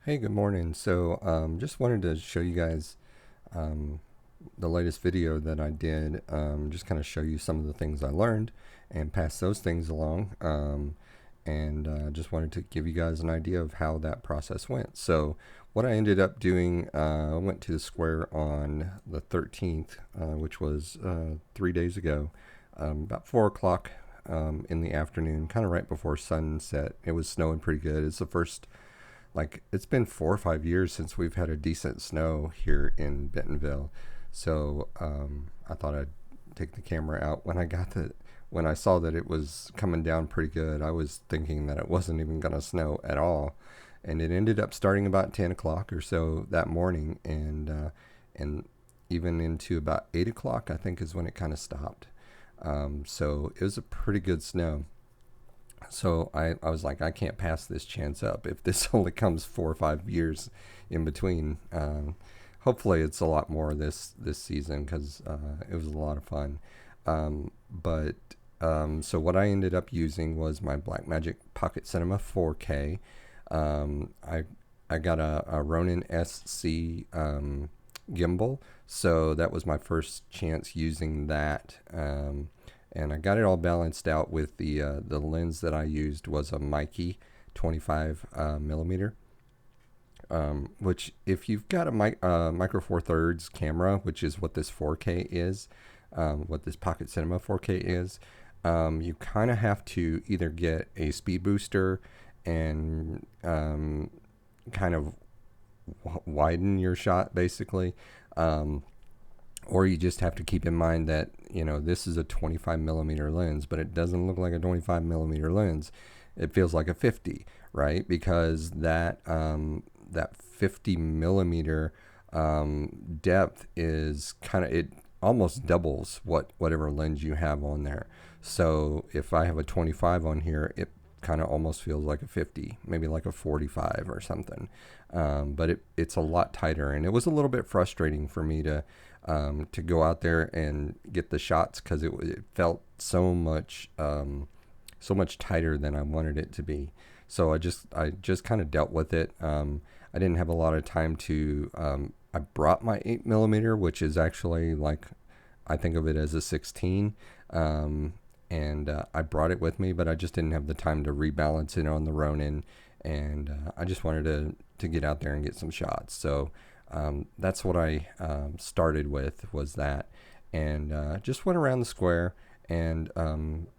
Hey, good morning. So, just wanted to show you guys the latest video that I did. Just kind of show you some of the things I learned and pass those things along. And just wanted to give you guys an idea of how that process went. So, what I ended up doing, I went to the square on the 13th, which was 3 days ago, about 4 o'clock in the afternoon, kind of right before sunset. It was snowing pretty good. It's the first, it's been 4 or 5 years since we've had a decent snow here in Bentonville. So I thought I'd take the camera out. When I saw that it was coming down pretty good, I was thinking that it wasn't even going to snow at all, and it ended up starting about 10 o'clock or so that morning, and even into about 8 o'clock, I think, is when it kind of stopped. So it was a pretty good snow. So I was like, I can't pass this chance up if this only comes 4 or 5 years in between. Hopefully, it's a lot more this season because it was a lot of fun. But so what I ended up using was my Blackmagic Pocket Cinema 4K. I got a Ronin SC gimbal, so that was my first chance using that. And I got it all balanced out with the lens that I used was a Mikey 25 millimeter. Which, if you've got a micro four thirds camera, which is what this 4K is, what this Pocket Cinema 4K is, you kind of have to either get a speed booster and kind of widen your shot, basically. Or you just have to keep in mind that, this is a 25 millimeter lens, but it doesn't look like a 25 millimeter lens. It feels like a 50, right? Because that 50 millimeter depth is it almost doubles whatever lens you have on there. So if I have a 25 on here, it kind of almost feels like a 50, maybe like a 45 or something. But it's a lot tighter, and it was a little bit frustrating for me to go out there and get the shots because it felt so much tighter than I wanted it to be. So I just kind of dealt with it. I didn't have a lot of time to. I brought my 8 millimeter, which is actually, like, I think of it as a 16. And I brought it with me, but I just didn't have the time to rebalance it on the Ronin, and I just wanted to get out there and get some shots. So that's what I started with, was that, and just went around the square and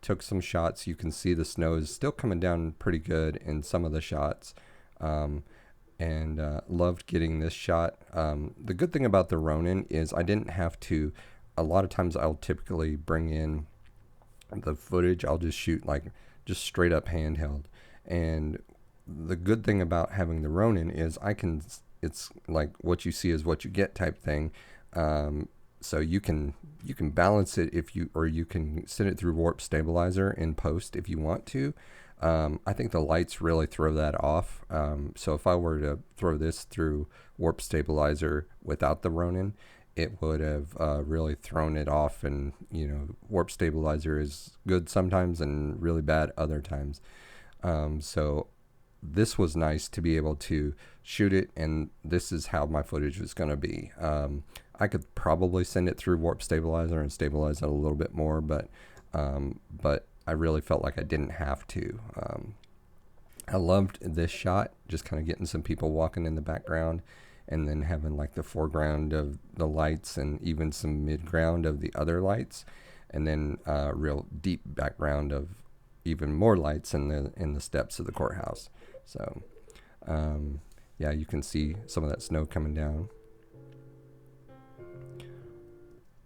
took some shots. You can see the snow is still coming down pretty good in some of the shots, and loved getting this shot. The good thing about the Ronin is I didn't have to. A lot of times I'll typically bring in the footage. I'll just shoot just straight up handheld, and the good thing about having the Ronin is it's like what you see is what you get type thing. So you can balance it or you can send it through warp stabilizer in post if you want to. I think the lights really throw that off. So if I were to throw this through warp stabilizer without the Ronin, it would have really thrown it off. And warp stabilizer is good sometimes and really bad other times. So this was nice to be able to shoot it, and this is how my footage was going to be. I could probably send it through warp stabilizer and stabilize it a little bit more, but I really felt like I didn't have to. I loved this shot, just kind of getting some people walking in the background, and then having like the foreground of the lights and even some midground of the other lights, and then a real deep background of even more lights in the steps of the courthouse. So yeah, you can see some of that snow coming down.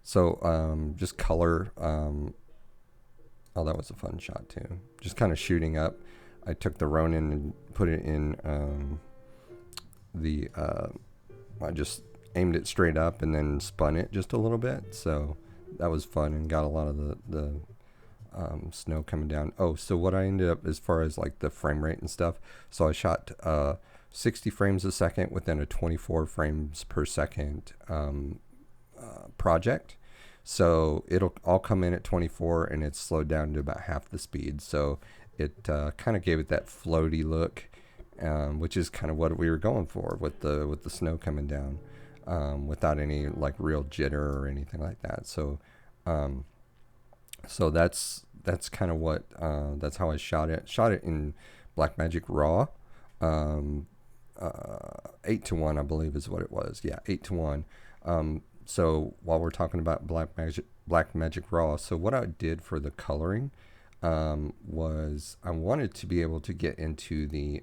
So just color. Oh, that was a fun shot too. Just kind of shooting up. I took the Ronin and put it in I just aimed it straight up and then spun it just a little bit. So that was fun and got a lot of the snow coming down. Oh, so what I ended up, as far as like the frame rate and stuff, so I shot 60 frames a second within a 24 frames per second project. So it'll all come in at 24, and it's slowed down to about half the speed. So it kind of gave it that floaty look, which is kind of what we were going for with the snow coming down, without any like real jitter or anything like that. Um, so that's kind of what that's how I shot it. Shot it in Blackmagic Raw, um, 8:1, I believe is what it was. Yeah, 8:1. So while we're talking about Blackmagic Raw, so what I did for the coloring was I wanted to be able to get into the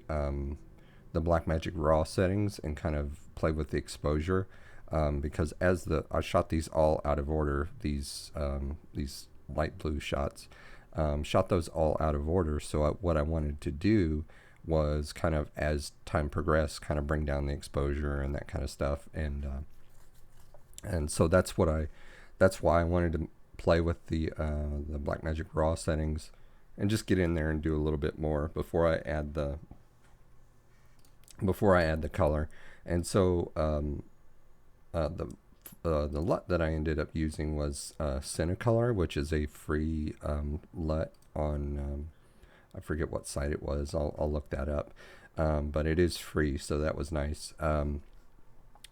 Blackmagic Raw settings and kind of play with the exposure, because I shot these all out of order, these light blue shots, shot those all out of order. So what I wanted to do was kind of, as time progressed, kind of bring down the exposure and that kind of stuff, and so that's why I wanted to play with the Blackmagic Raw settings and just get in there and do a little bit more before I add the color. And so the LUT that I ended up using was Cinecolor, which is a free LUT on I forget what site it was. I'll look that up, but it is free, so that was nice.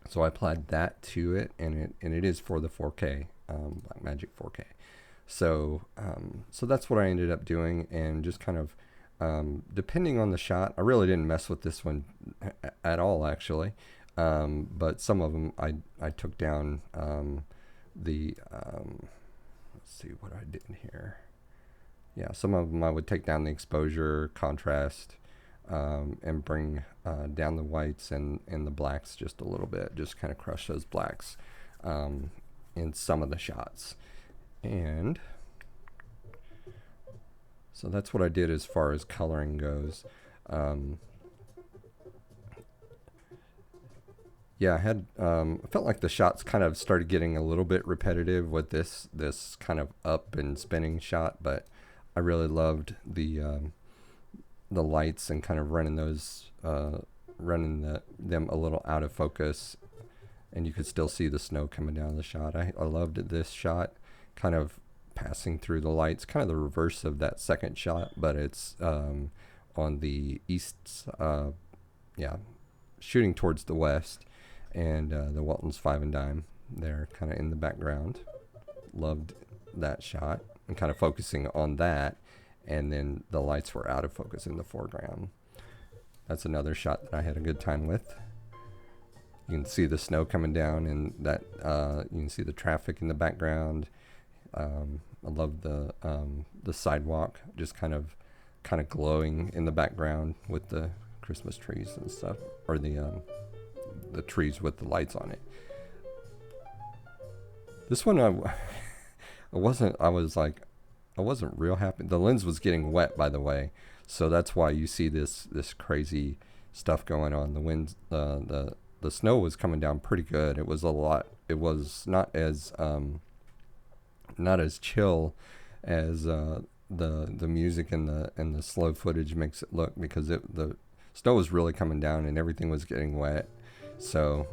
So I applied that to it, and it is for the 4K, Blackmagic 4K. So that's what I ended up doing, and just kind of depending on the shot. I really didn't mess with this one at all, actually. But some of them I took down let's see what I did here. Yeah, some of them I would take down the exposure, contrast, and bring down the whites and the blacks just a little bit. Just kind of crush those blacks in some of the shots. And so that's what I did as far as coloring goes. Yeah, I had I felt like the shots kind of started getting a little bit repetitive with this kind of up and spinning shot, but I really loved the lights and kind of running them a little out of focus, and you could still see the snow coming down the shot. I loved this shot, kind of passing through the lights, kind of the reverse of that second shot, but it's on the east, shooting towards the west, and the Walton's 5 and dime there kind of in the background. Loved that shot, and kind of focusing on that, and then the lights were out of focus in the foreground. That's another shot that I had a good time with. You can see the snow coming down, and that you can see the traffic in the background. I love the sidewalk just kind of glowing in the background with the Christmas trees and stuff, or the trees with the lights on it. This one I wasn't real happy. The lens was getting wet, by the way, so that's why you see this crazy stuff going on. The wind, the snow was coming down pretty good. It was a lot. It was not as chill as the music and the slow footage makes it look, because the snow was really coming down and everything was getting wet. So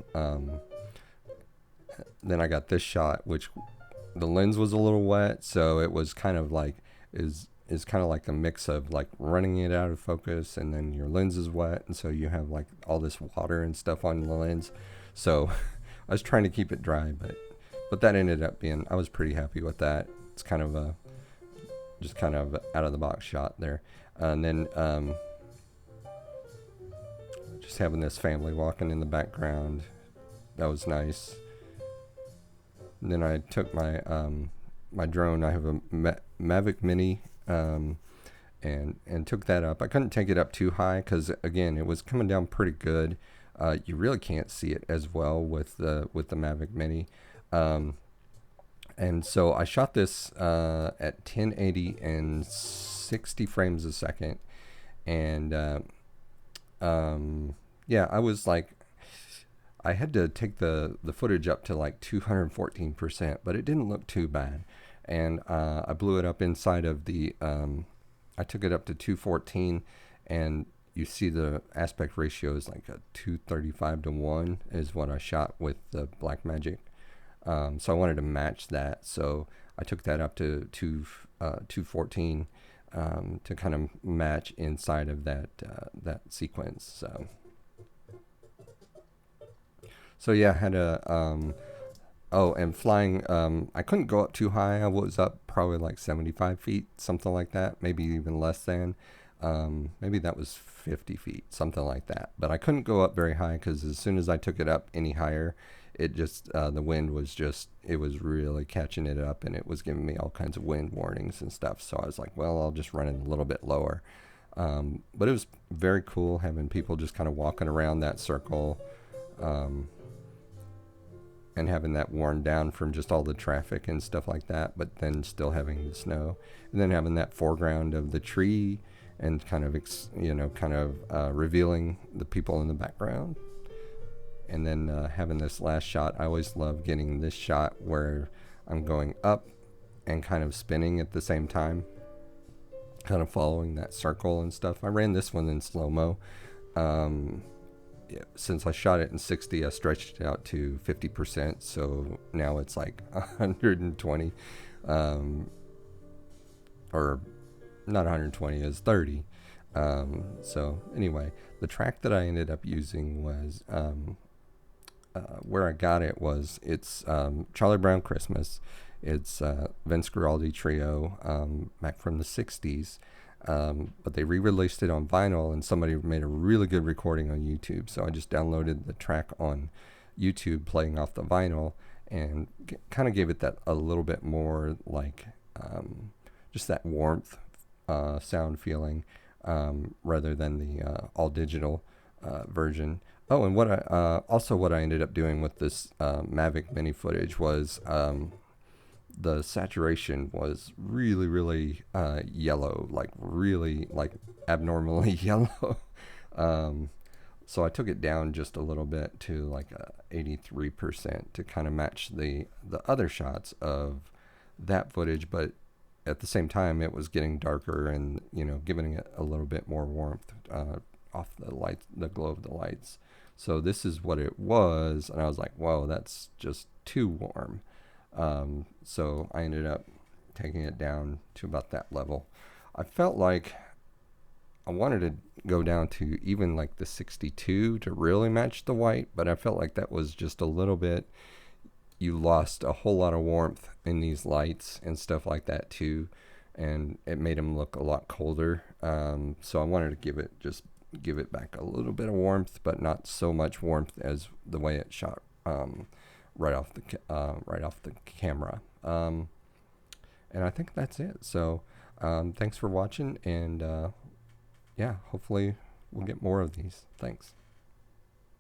then I got this shot, which the lens was a little wet, so it was kind of like is kind of like a mix of like running it out of focus, and then your lens is wet, and so you have like all this water and stuff on the lens. So I was trying to keep it dry, but that ended up being, I was pretty happy with that. It's kind of a just kind of out of the box shot there, and then just having this family walking in the background, that was nice. And then I took my my drone. I have a Mavic Mini, and took that up. I couldn't take it up too high because, again, it was coming down pretty good. You really can't see it as well with the Mavic Mini, and so I shot this at 1080 and 60 frames a second, and yeah, I was like, I had to take the footage up to like 214%, but it didn't look too bad. And I blew it up inside of the, I took it up to 214, and you see the aspect ratio is like a 235:1 is what I shot with the Blackmagic. So I wanted to match that, so I took that up to 214. to kind of match inside of that that sequence. So yeah, I had a oh, and flying. I couldn't go up too high. I was up probably like 75 feet, something like that, maybe even less than. Maybe that was 50 feet, something like that. But I couldn't go up very high because as soon as I took it up any higher, it just the wind was just, it was really catching it up, and it was giving me all kinds of wind warnings and stuff. So I was like, well, I'll just run it a little bit lower. But it was very cool having people just kind of walking around that circle. Um, and having that worn down from just all the traffic and stuff like that, but then still having the snow, and then having that foreground of the tree, and kind of revealing the people in the background, and then having this last shot. I always love getting this shot where I'm going up and kind of spinning at the same time, kind of following that circle and stuff. I ran this one in slow-mo. Since I shot it in 60, I stretched it out to 50%, so now it's like 120, or not 120, is 30. So anyway, the track that I ended up using was, where I got it was, it's Charlie Brown Christmas. It's Vince Guaraldi Trio, back from the 60s. But they re-released it on vinyl, and somebody made a really good recording on YouTube. So I just downloaded the track on YouTube playing off the vinyl, and kind of gave it that a little bit more like just that warmth sound feeling, rather than the all digital version. Oh, and what I ended up doing with this Mavic Mini footage was, the saturation was really, really yellow, like really, like abnormally yellow. So I took it down just a little bit to like 83% to kind of match the other shots of that footage, but at the same time it was getting darker, and giving it a little bit more warmth off the lights, the glow of the lights. So this is what it was, and I was like, whoa, that's just too warm. So I ended up taking it down to about that level. I felt like I wanted to go down to even like the 62 to really match the white, but I felt like that was just a little bit, you lost a whole lot of warmth in these lights and stuff like that too, and it made them look a lot colder. So I wanted to give it back a little bit of warmth, but not so much warmth as the way it shot right off the camera. And I think that's it. So thanks for watching, and yeah, hopefully we'll get more of these. Thanks.